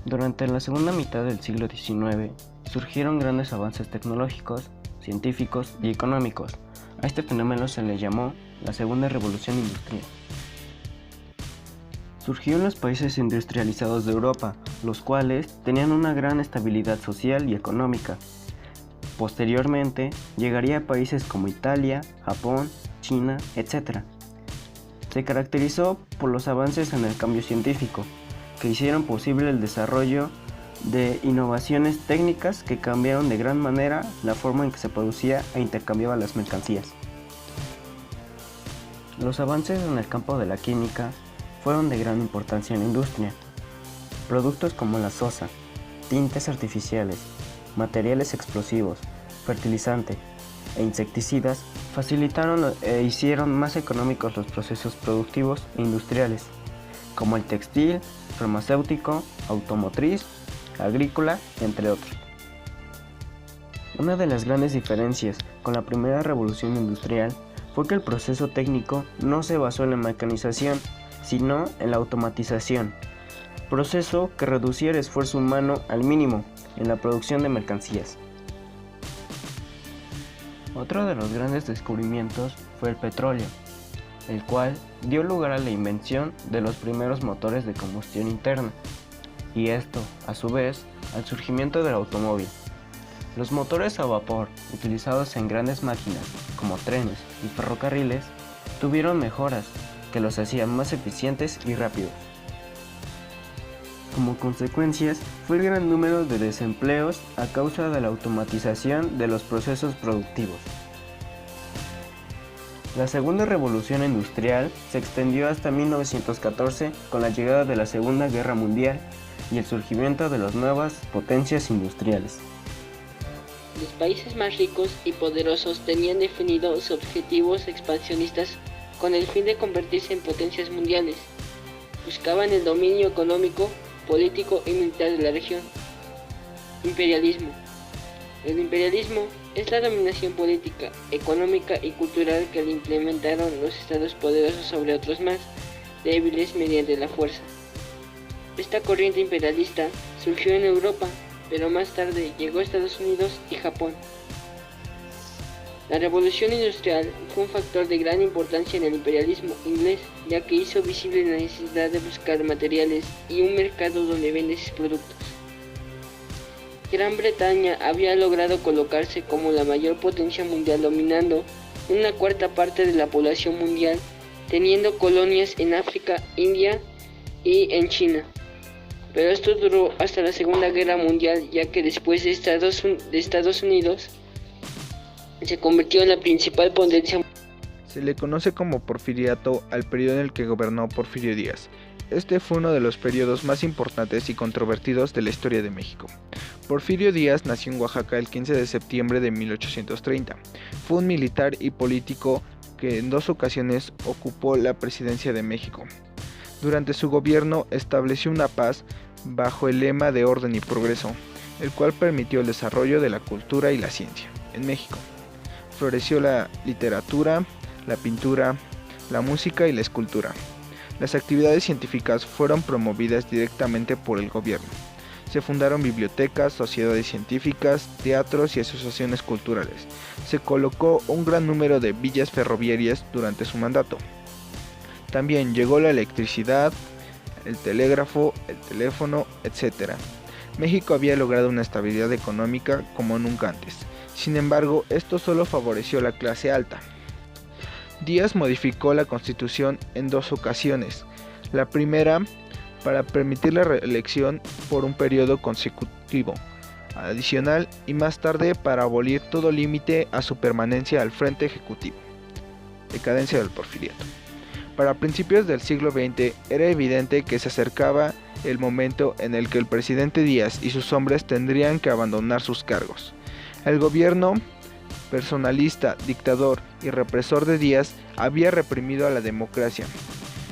Durante la segunda mitad del siglo XIX surgieron grandes avances tecnológicos, científicos y económicos. A este fenómeno se le llamó la Segunda Revolución Industrial. Surgió en los países industrializados de Europa, los cuales tenían una gran estabilidad social y económica. Posteriormente, llegaría a países como Italia, Japón, China, etc. Se caracterizó por los avances en el cambio científico, que hicieron posible el desarrollo de innovaciones técnicas que cambiaron de gran manera la forma en que se producía e intercambiaba las mercancías. Los avances en el campo de la química fueron de gran importancia en la industria. Productos como la sosa, tintes artificiales, materiales explosivos, fertilizantes e insecticidas facilitaron e hicieron más económicos los procesos productivos e industriales, como el textil, farmacéutico, automotriz, agrícola, entre otros. Una de las grandes diferencias con la primera revolución industrial fue que el proceso técnico no se basó en la mecanización, sino en la automatización, proceso que reducía el esfuerzo humano al mínimo en la producción de mercancías. Otro de los grandes descubrimientos fue el petróleo, el cual dio lugar a la invención de los primeros motores de combustión interna, y esto, a su vez, al surgimiento del automóvil. Los motores a vapor, utilizados en grandes máquinas, como trenes y ferrocarriles, tuvieron mejoras que los hacían más eficientes y rápidos. Como consecuencias, fue el gran número de desempleos a causa de la automatización de los procesos productivos. La segunda revolución industrial se extendió hasta 1914 con la llegada de la Segunda Guerra Mundial y el surgimiento de las nuevas potencias industriales. Los países más ricos y poderosos tenían definidos objetivos expansionistas con el fin de convertirse en potencias mundiales. Buscaban el dominio económico, político y militar de la región. Imperialismo. El imperialismo es la dominación política, económica y cultural que le implementaron los estados poderosos sobre otros más débiles mediante la fuerza. Esta corriente imperialista surgió en Europa, pero más tarde llegó a Estados Unidos y Japón. La revolución industrial fue un factor de gran importancia en el imperialismo inglés, ya que hizo visible la necesidad de buscar materiales y un mercado donde vender sus productos. Gran Bretaña había logrado colocarse como la mayor potencia mundial, dominando una cuarta parte de la población mundial, teniendo colonias en África, India y en China. Pero esto duró hasta la Segunda Guerra Mundial, ya que después de Estados Unidos se convirtió en la principal potencia. Se le conoce como Porfiriato al periodo en el que gobernó Porfirio Díaz. Este fue uno de los periodos más importantes y controvertidos de la historia de México. Porfirio Díaz nació en Oaxaca el 15 de septiembre de 1830. Fue un militar y político que en 2 ocasiones ocupó la presidencia de México. Durante su gobierno estableció una paz bajo el lema de orden y progreso, el cual permitió el desarrollo de la cultura y la ciencia en México. Floreció la literatura, la pintura, la música y la escultura. Las actividades científicas fueron promovidas directamente por el gobierno. Se fundaron bibliotecas, sociedades científicas, teatros y asociaciones culturales. Se colocó un gran número de villas ferroviarias durante su mandato. También llegó la electricidad, el telégrafo, el teléfono, etc. México había logrado una estabilidad económica como nunca antes. Sin embargo, esto solo favoreció a la clase alta. Díaz modificó la Constitución en 2 ocasiones. La primera, para permitir la reelección por un periodo consecutivo adicional, y más tarde para abolir todo límite a su permanencia al frente ejecutivo. Decadencia del porfiriato. Para principios del siglo XX era evidente que se acercaba el momento en el que el presidente Díaz y sus hombres tendrían que abandonar sus cargos. El gobierno personalista, dictador y represor de Díaz había reprimido a la democracia.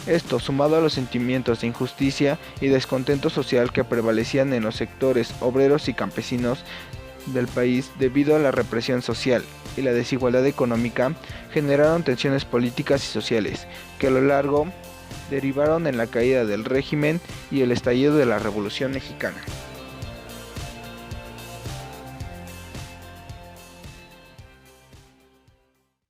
Esto, sumado a los sentimientos de injusticia y descontento social que prevalecían en los sectores obreros y campesinos del país debido a la represión social y la desigualdad económica, generaron tensiones políticas y sociales que a lo largo derivaron en la caída del régimen y el estallido de la Revolución Mexicana.